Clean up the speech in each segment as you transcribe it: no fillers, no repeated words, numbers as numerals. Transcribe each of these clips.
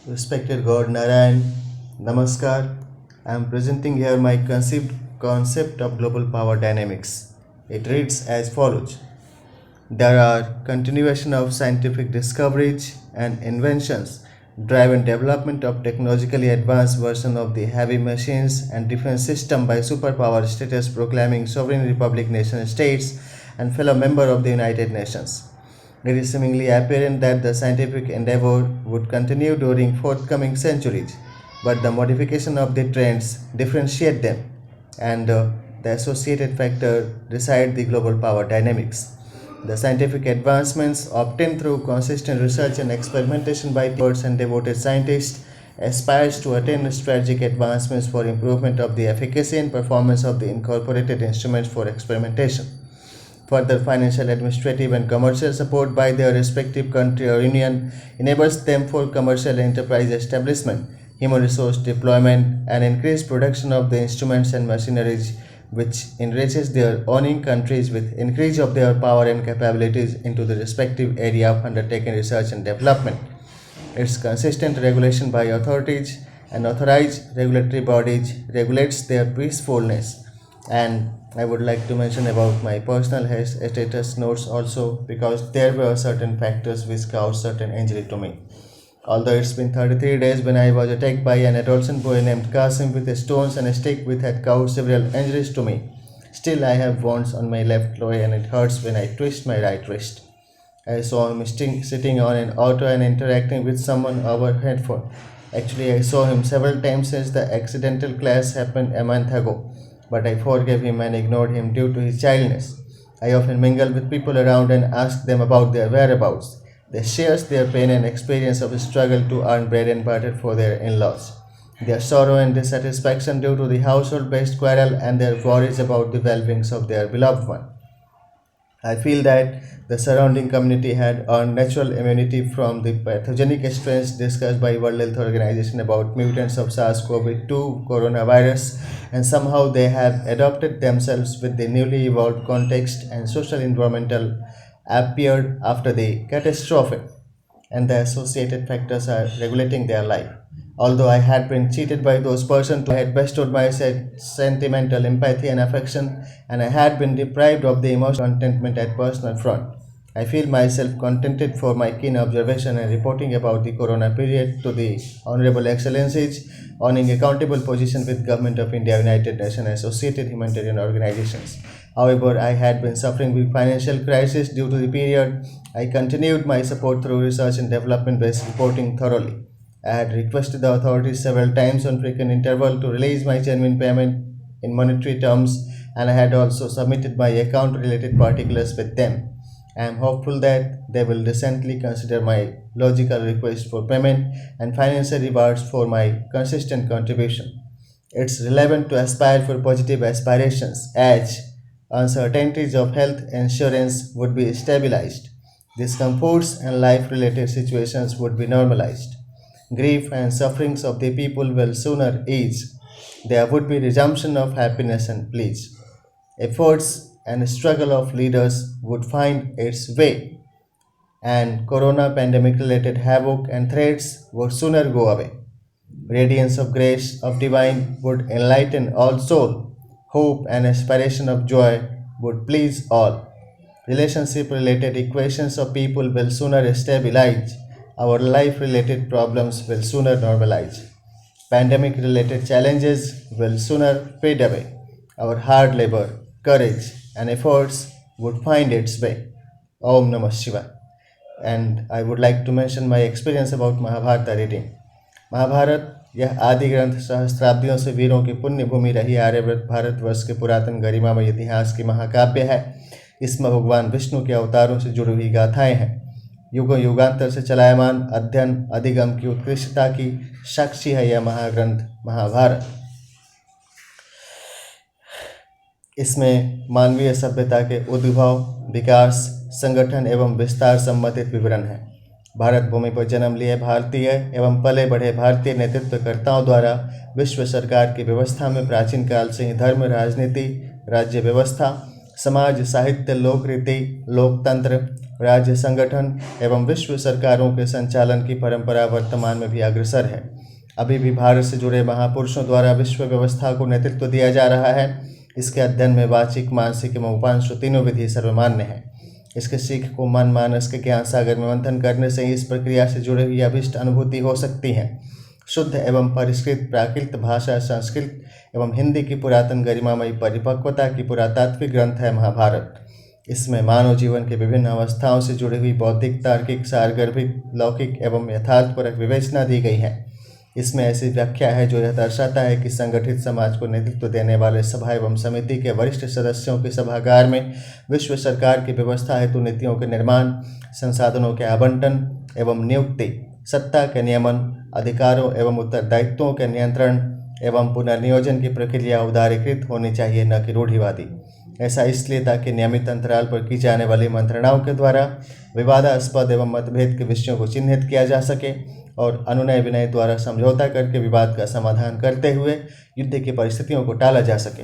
Respected God Narayan, Namaskar. I am presenting here my concept of global power dynamics. It reads as follows. There are continuation of scientific discoveries and inventions driven development of technologically advanced version of the heavy machines and defense system by superpower status proclaiming sovereign republic nation states and fellow member of the United Nations. It is seemingly apparent that the scientific endeavor would continue during forthcoming centuries, but the modification of the trends differentiate them, and the associated factor decide the global power dynamics. The scientific advancements obtained through consistent research and experimentation by experts and devoted scientists aspires to attain strategic advancements for improvement of the efficacy and performance of the incorporated instruments for experimentation. Further financial, administrative, and commercial support by their respective country or union enables them for commercial enterprise establishment, human resource deployment, and increased production of the instruments and machineries, which enriches their owning countries with increase of their power and capabilities into the respective area of undertaken research and development. Its consistent regulation by authorities and authorized regulatory bodies regulates their peacefulness. And I would like to mention about my personal health status notes also, because there were certain factors which caused certain injury to me. Although it's been 33 days when I was attacked by an adolescent boy named Kasim with stones and a stick which had caused several injuries to me. Still, I have wounds on my left thigh and it hurts when I twist my right wrist. I saw him sitting on an auto and interacting with someone over headphone. Actually, I saw him several times since the accidental clash happened a month ago, but I forgave him and ignored him due to his childness. I often mingle with people around and ask them about their whereabouts. They share their pain and experience of struggle to earn bread and butter for their in-laws, their sorrow and dissatisfaction due to the household-based quarrel, and their worries about the well-being of their beloved one. I feel that the surrounding community had earned natural immunity from the pathogenic strains discussed by World Health Organization about mutants of SARS-CoV-2 coronavirus, and somehow they have adopted themselves with the newly evolved context and social environmental appeared after the catastrophe, and the associated factors are regulating their life. Although I had been cheated by those persons who had bestowed my sentimental empathy and affection, and I had been deprived of the emotional contentment at personal front, I feel myself contented for my keen observation and reporting about the corona period to the Honorable Excellencies, owning accountable position with Government of India, United Nations, associated humanitarian organizations. However, I had been suffering with financial crisis due to the period. I continued my support through research and development based reporting thoroughly. I had requested the authorities several times on frequent interval to release my genuine payment in monetary terms, and I had also submitted my account related particulars with them. I am hopeful that they will decently consider my logical request for payment and financial rewards for my consistent contribution. It's relevant to aspire for positive aspirations as uncertainties of health insurance would be stabilized, discomforts and life related situations would be normalized. Grief and sufferings of the people will sooner ease. There would be resumption of happiness and peace. Efforts and struggle of leaders would find its way, and corona pandemic related havoc and threats would sooner go away. Radiance of grace of divine would enlighten all soul. Hope and aspiration of joy would please all. Relationship related equations of people will sooner stabilize. Our life related problems will sooner normalize. Pandemic related challenges will sooner fade away. Our hard labor, courage, and efforts would find its way. Om Namah Shivaya. And I would like to mention my experience about Mahabharata reading. Mahabharat यह आदि ग्रंथ सहस्त्राब्दियों से वीरों की पुण्य भूमि रही आर्यव्रत भारतवर्ष के पुरातन गरिमामय इतिहास की महाकाव्य है। इसमें भगवान विष्णु के अवतारों से जुड़ी हुई गाथाएं हैं। युगों युगांतर से चलायमान अध्ययन अधिगम की उत्कृष्टता की साक्षी है यह महाग्रंथ महाभारत। इसमें मानवीय सभ्यता के उद्भव, विकास, संगठन एवं विस्तार संबंधित विवरण है। भारत भूमि पर जन्म लिए भारतीय एवं पले बढ़े भारतीय नेतृत्वकर्ताओं द्वारा विश्व सरकार की व्यवस्था में प्राचीन काल से ही धर्म, राजनीति, राज्य व्यवस्था, समाज, साहित्य, लोक रीति, लोकतंत्र, राज्य संगठन एवं विश्व सरकारों के संचालन की परंपरा वर्तमान में भी अग्रसर है। अभी भी भारत से जुड़े महापुरुषों द्वारा विश्व व्यवस्था को नेतृत्व दिया जा रहा है। इसके अध्ययन में वाचिक, मानसिक एवं उपांशु तीनों विधि सर्वमान्य है। इसके सीख को मन मानस के ज्ञान सागर में मंथन करने से ही इस प्रक्रिया से जुड़ी हुई अभिष्ट अनुभूति हो सकती है। शुद्ध एवं परिष्कृत प्राकृत भाषा, संस्कृत एवं हिंदी की पुरातन गरिमामयी परिपक्वता की पुरातात्विक ग्रंथ है महाभारत। इसमें मानव जीवन के विभिन्न अवस्थाओं से जुड़ी हुई बौद्धिक, तार्किक, सारगर्भिक, लौकिक एवं यथार्थपरक विवेचना दी गई है। इसमें ऐसी व्याख्या है जो यह दर्शाता है कि संगठित समाज को नेतृत्व देने वाले सभा एवं समिति के वरिष्ठ सदस्यों के सभागार में विश्व सरकार की व्यवस्था हेतु नीतियों के निर्माण, संसाधनों के आवंटन एवं नियुक्ति, सत्ता के नियमन, अधिकारों एवं उत्तरदायित्वों के नियंत्रण एवं पुनर्नियोजन की प्रक्रिया उदारीकृत होनी चाहिए, न कि रूढ़िवादी। ऐसा इसलिए ताकि नियमित अंतराल पर की जाने वाली मंत्रणाओं के द्वारा विवादास्पद एवं मतभेद के विषयों को चिन्हित किया जा सके और अनुनय विनय द्वारा समझौता करके विवाद का समाधान करते हुए युद्ध की परिस्थितियों को टाला जा सके।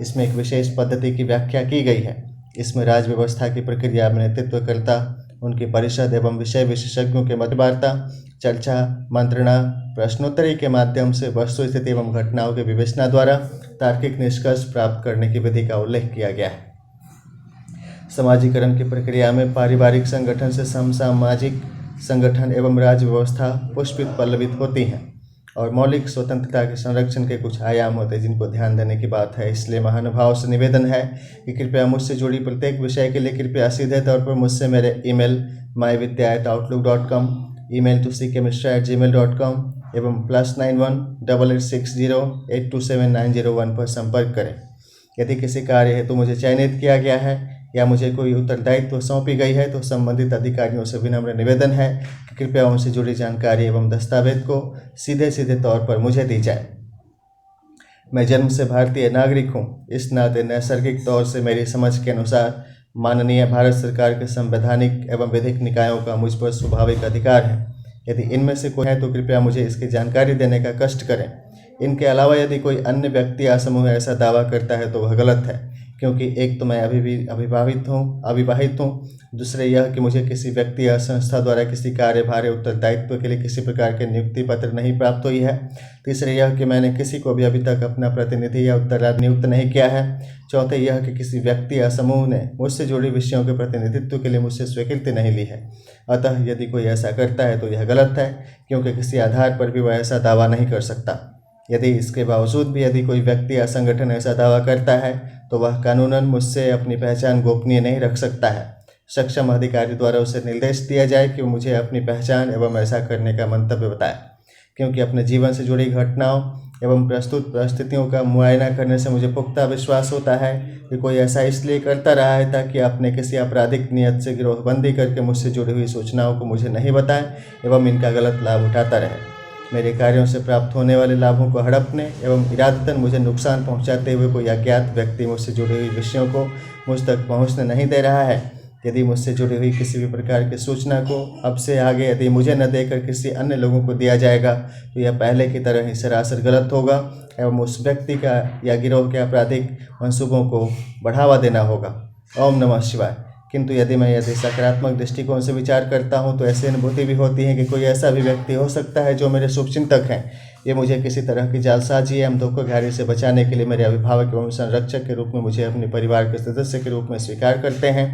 इसमें एक विशेष पद्धति की व्याख्या की गई है। इसमें राज व्यवस्था की प्रक्रिया में नेतृत्वकर्ता, उनकी परिषद एवं विषय विशेषज्ञों के मतवार्ता, चर्चा, मंत्रणा, प्रश्नोत्तरी के माध्यम से वस्तु स्थिति एवं घटनाओं के विवेचना द्वारा तार्किक निष्कर्ष प्राप्त करने की विधि का उल्लेख किया गया है। समाजीकरण की प्रक्रिया में पारिवारिक संगठन से समसामाजिक संगठन एवं राज्य व्यवस्था पुष्पित पल्लवित होती हैं और मौलिक स्वतंत्रता के संरक्षण के कुछ आयाम होते हैं जिनको ध्यान देने की बात है। इसलिए महानुभाव से निवेदन है कि कृपया मुझसे जुड़ी प्रत्येक विषय के लिए कृपया सीधे तौर पर मुझसे मेरे email myvidya@outlook.com, email to ckmishra@gmail.com एवं +91 8860 827901 पर संपर्क करें। यदि किसी कार्य हेतु मुझे चयनित किया गया है या मुझे कोई उत्तरदायित्व सौंपी गई है तो संबंधित अधिकारियों से विनम्र निवेदन है कि कृपया उनसे जुड़ी जानकारी एवं दस्तावेज को सीधे तौर पर मुझे दी जाए। मैं जन्म से भारतीय नागरिक हूँ। इस नाते नैसर्गिक तौर से मेरी समझ के अनुसार माननीय भारत सरकार के संवैधानिक एवं विधिक निकायों का मुझ पर स्वाभाविक अधिकार है। यदि इनमें से कोई है तो कृपया मुझे इसकी जानकारी देने का कष्ट करें। इनके अलावा यदि कोई अन्य व्यक्ति या समूह ऐसा दावा करता है तो वह गलत है, क्योंकि एक तो मैं अभी भी अविवाहित हूँ, दूसरे यह कि मुझे किसी व्यक्ति या संस्था द्वारा किसी कार्यभार या उत्तरदायित्व के लिए किसी प्रकार के नियुक्ति पत्र नहीं प्राप्त हुई है, तीसरे यह कि मैंने किसी को भी अभी तक अपना प्रतिनिधि या उत्तरदायी नियुक्त नहीं किया है, चौथे यह कि किसी व्यक्ति या समूह ने मुझसे जुड़ी विषयों के प्रतिनिधित्व के लिए मुझसे स्वीकृति नहीं ली है। अतः यदि कोई ऐसा करता है तो यह गलत है, क्योंकि किसी आधार पर भी वह ऐसा दावा नहीं कर सकता। यदि इसके बावजूद भी यदि कोई व्यक्ति या संगठन ऐसा दावा करता है तो वह कानूनन मुझसे अपनी पहचान गोपनीय नहीं रख सकता है। सक्षम अधिकारी द्वारा उसे निर्देश दिया जाए कि मुझे अपनी पहचान एवं ऐसा करने का मंतव्य बताए, क्योंकि अपने जीवन से जुड़ी घटनाओं एवं प्रस्तुत परिस्थितियों का मुआयना करने से मुझे पुख्ता विश्वास होता है कि कोई ऐसा इसलिए करता रहा है ताकि अपने किसी आपराधिक नियत से गिरोहबंदी करके मुझसे जुड़ी हुई सूचनाओं को मुझे नहीं बताए एवं इनका गलत लाभ उठाता रहे। मेरे कार्यों से प्राप्त होने वाले लाभों को हड़पने एवं इरादतन मुझे नुकसान पहुंचाते हुए कोई अज्ञात व्यक्ति मुझसे जुड़ी हुई विषयों को मुझ तक पहुंचने नहीं दे रहा है। यदि मुझसे जुड़ी हुई किसी भी प्रकार की सूचना को अब से आगे यदि मुझे न देकर किसी अन्य लोगों को दिया जाएगा तो यह पहले की तरह ही सरासर गलत होगा एवं उस व्यक्ति का या गिरोह के आपराधिक मंसूबों को बढ़ावा देना होगा। ओम नमः शिवाय। किंतु यदि सकारात्मक दृष्टिकोण से विचार करता हूँ तो ऐसी अनुभूति भी होती है कि कोई ऐसा भी व्यक्ति हो सकता है जो मेरे शुभचिंतक हैं। ये मुझे किसी तरह की जालसाजी एवं धोखाधड़ी से बचाने के लिए मेरे अभिभावक एवं संरक्षक के रूप में मुझे अपने परिवार के सदस्य के रूप में स्वीकार करते हैं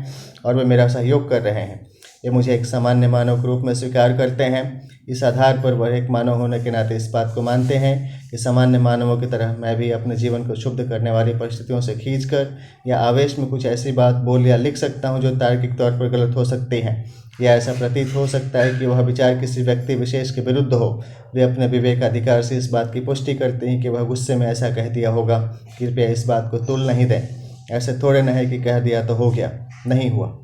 और वे मेरा सहयोग कर रहे हैं। ये मुझे एक सामान्य मानव के रूप में स्वीकार करते हैं। इस आधार पर वह एक मानव होने के नाते इस बात को मानते हैं कि सामान्य मानवों की तरह मैं भी अपने जीवन को क्षुब्ध करने वाली परिस्थितियों से खींचकर या आवेश में कुछ ऐसी बात बोल या लिख सकता हूं जो तार्किक तौर पर गलत हो सकती हैं, या ऐसा प्रतीत हो सकता है कि वह विचार किसी व्यक्ति विशेष के विरुद्ध हो। वे अपने विवेकाधिकार से इस बात की पुष्टि करते हैं कि वह गुस्से में ऐसा कह दिया होगा। कृपया इस बात को तुल नहीं दें। ऐसे थोड़े न है कि कह दिया तो हो गया, नहीं हुआ।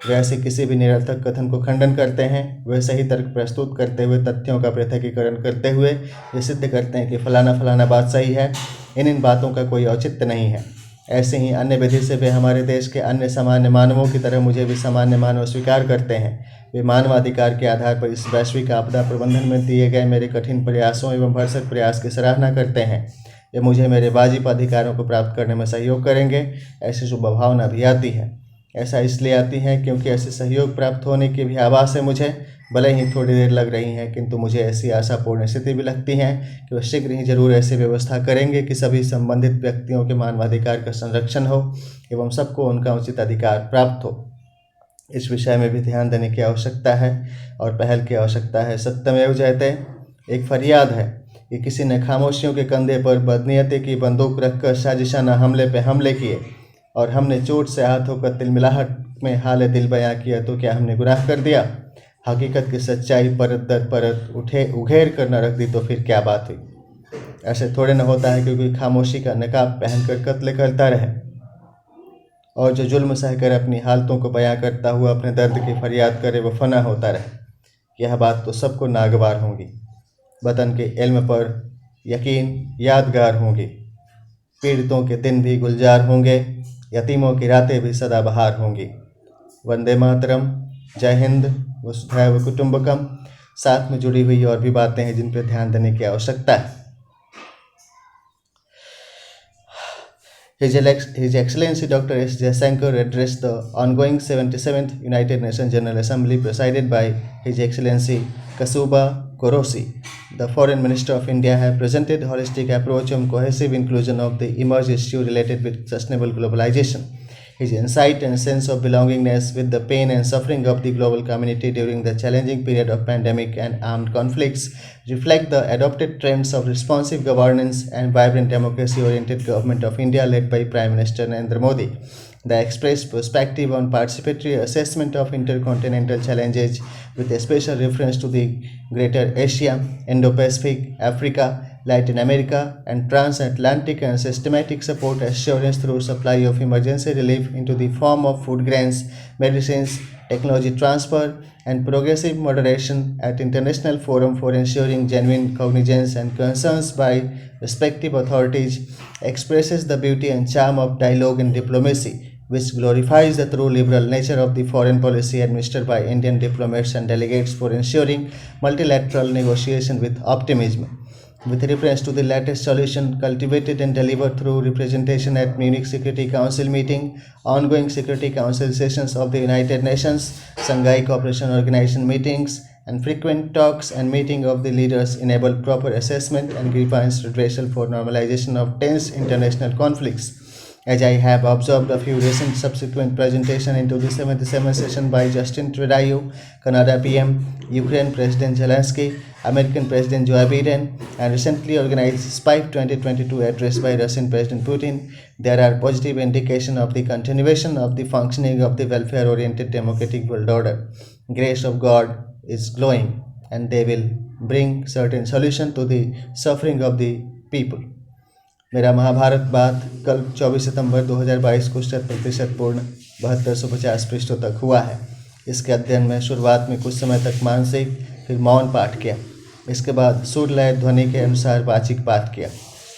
वे ऐसे किसी भी निरर्थक कथन को खंडन करते हैं। वे सही तर्क प्रस्तुत करते हुए तथ्यों का पृथकीकरण करते हुए ये सिद्ध करते हैं कि फलाना बात सही है। इन बातों का कोई औचित्य नहीं है। ऐसे ही अन्य विधि से वे हमारे देश के अन्य सामान्य मानवों की तरह मुझे भी सामान्य मानव स्वीकार करते हैं। वे मानवाधिकार के आधार पर इस वैश्विक आपदा प्रबंधन में दिए गए मेरे कठिन प्रयासों एवं भरसक प्रयास की सराहना करते हैं। वे मुझे मेरे वाजिब अधिकारों को प्राप्त करने में सहयोग करेंगे, ऐसी शुभ भावना भी आती है। ऐसा इसलिए आती हैं क्योंकि ऐसे सहयोग प्राप्त होने की भी आभास है मुझे, भले ही थोड़ी देर लग रही है, किंतु मुझे ऐसी आशापूर्ण स्थिति भी लगती है कि वह शीघ्र ही जरूर ऐसी व्यवस्था करेंगे कि सभी संबंधित व्यक्तियों के मानवाधिकार का संरक्षण हो एवं सबको उनका उचित अधिकार प्राप्त हो। इस विषय में भी ध्यान देने की आवश्यकता है और पहल की आवश्यकता है। सत्यमेव जयते एक फरियाद है कि किसी ने खामोशियों के कंधे पर बदनीयती की बंदूक रखकर साजिशाना हमले पे हमले किए और हमने चोट से आहत होकर तिलमिलाहट में हाल दिल बयां किया, तो क्या हमने गुनाह कर दिया? हकीकत की सच्चाई परत दर परत उघेर कर न रख दी तो फिर क्या बात हुई? ऐसे थोड़े न होता है क्योंकि खामोशी का नकाब पहनकर कत्ल करता रहे और जो जुल्म सहकर अपनी हालतों को बयां करता हुआ अपने दर्द की फरियाद करे वो फना होता रहे। यह बात तो सबको नागवार होंगी। वतन के इल्म पर यकीन यादगार होंगी। पीड़ितों के दिन भी गुलजार होंगे, यतीमों की रातें भी सदाबहार होंगी। वंदे मातरम, जय हिंद, वसुधैव कुटुंबकम। साथ में जुड़ी हुई और भी बातें हैं जिन पर ध्यान देने की आवश्यकता है। His Excellency Dr. S. Jaishankar addressed the ongoing 77th United Nations General Assembly presided by His Excellency Kasuba Korosi. The Foreign Minister of India has presented a holistic approach on cohesive inclusion of the emerged issue related with sustainable globalization. His insight and sense of belongingness with the pain and suffering of the global community during the challenging period of pandemic and armed conflicts reflect the adopted trends of responsive governance and vibrant democracy-oriented government of India led by Prime Minister Narendra Modi. The expressed perspective on participatory assessment of intercontinental challenges with a special reference to the Greater Asia, Indo-Pacific, Africa, Latin America and transatlantic and systematic support assurance through supply of emergency relief into the form of food grains, medicines, technology transfer and progressive moderation at international forum for ensuring genuine cognizance and concerns by respective authorities expresses the beauty and charm of dialogue and diplomacy, which glorifies the true liberal nature of the foreign policy administered by Indian diplomats and delegates for ensuring multilateral negotiation with optimism. With reference to the latest solution cultivated and delivered through representation at Munich Security Council meeting, ongoing Security Council sessions of the United Nations, Shanghai Cooperation Organization meetings, and frequent talks and meetings of the leaders enable proper assessment and grievance redressal for normalization of tense international conflicts. As I have observed a few recent subsequent presentations into the 77th session by Justin Trudeau, Canada PM, Ukraine President Zelensky, American President Joe Biden, and recently organized SPIFE 2022 address by Russian President Putin, there are positive indications of the continuation of the functioning of the welfare-oriented democratic world order. Grace of God is glowing, and they will bring certain solution to the suffering of the people. मेरा महाभारत बात कल 24 सितंबर 2022 को 100% पूर्ण 7250 पृष्ठों तक हुआ है। इसके अध्ययन में शुरुआत में कुछ समय तक मानसिक फिर मौन पाठ किया, इसके बाद सुर लय ध्वनि के अनुसार वाचिक पाठ किया।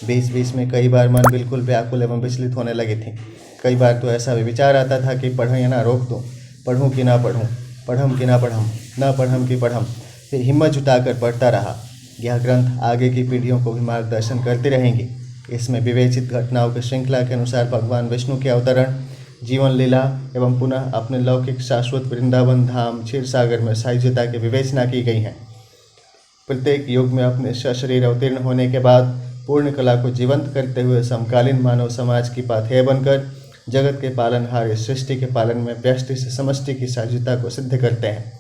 बीच बीच में कई बार मन बिल्कुल व्याकुल एवं विचलित होने लगी थी। कई बार तो ऐसा भी विचार आता था कि पढ़ूँ या ना रोक दूँ, पढ़ूँ कि ना पढ़ूँ, पढ़म कि ना पढ़म, ना पढ़म कि पढ़म। फिर हिम्मत जुटाकर पढ़ता रहा। यह ग्रंथ आगे की पीढ़ियों को भी मार्गदर्शन करती रहेंगी। इसमें विवेचित घटनाओं की श्रृंखला के अनुसार भगवान विष्णु के अवतरण, जीवन लीला एवं पुनः अपने लौकिक शाश्वत वृंदावन धाम क्षीर सागर में साहित्यता की विवेचना की गई है। प्रत्येक युग में अपने सशरीर अवतीर्ण होने के बाद पूर्ण कला को जीवंत करते हुए समकालीन मानव समाज की पाथेय बनकर जगत के पालनहार इस सृष्टि के पालन में व्यष्टि से समष्टि की साहित्यता को सिद्ध करते हैं।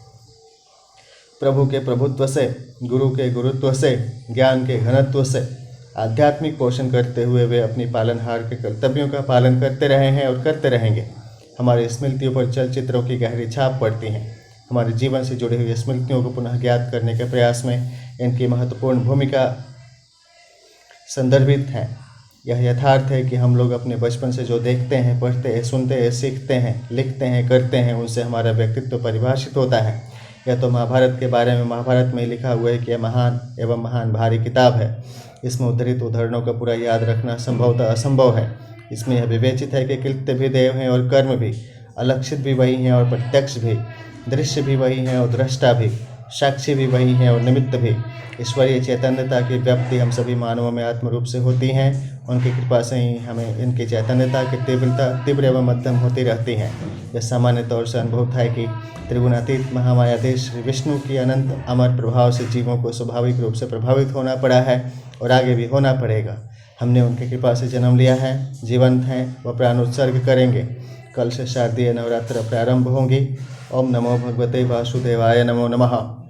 प्रभु के प्रभुत्व से, गुरु के गुरुत्व से, ज्ञान के घनत्व से आध्यात्मिक पोषण करते हुए वे अपनी पालनहार के कर्तव्यों का पालन करते रहे हैं और करते रहेंगे। हमारी स्मृतियों पर चलचित्रों की गहरी छाप पड़ती हैं। हमारे जीवन से जुड़ी हुई स्मृतियों को पुनः ज्ञात करने के प्रयास में इनकी महत्वपूर्ण भूमिका संदर्भित है। यह यथार्थ है कि हम लोग अपने बचपन से जो देखते हैं, पढ़ते हैं, सुनते हैं, सीखते हैं, लिखते हैं, करते हैं, उनसे हमारा व्यक्तित्व परिभाषित होता है। यह तो महाभारत के बारे में महाभारत में लिखा हुआ है कि यह महान एवं महान भारी किताब है। इसमें उद्धृत उदाहरणों का पूरा याद रखना संभवतः असंभव है। इसमें यह विवेचित है कि कृत्य भी देव हैं और कर्म भी, अलक्षित भी वही हैं और प्रत्यक्ष भी, दृश्य भी वही हैं और दृष्टा भी, साक्षी भी वही हैं और निमित्त भी। ईश्वरीय चैतन्यता की व्याप्ति हम सभी मानवों में आत्म रूप से होती हैं। उनकी कृपा से ही हमें इनकी चैतन्यता की तीव्र एवं मध्यम होती रहती हैं। यह सामान्य तौर से अनुभव है कि त्रिगुणातीत महामायाधीश श्री विष्णु की अनंत अमर प्रभाव से जीवों को स्वाभाविक रूप से प्रभावित होना पड़ा है और आगे भी होना पड़ेगा। हमने उनकी कृपा से जन्म लिया है, जीवंत हैं व प्राणोत्सर्ग करेंगे। कल से शारदीय नवरात्र प्रारंभ होंगी। ओम नमो भगवते वासुदेवाय नमो नमः।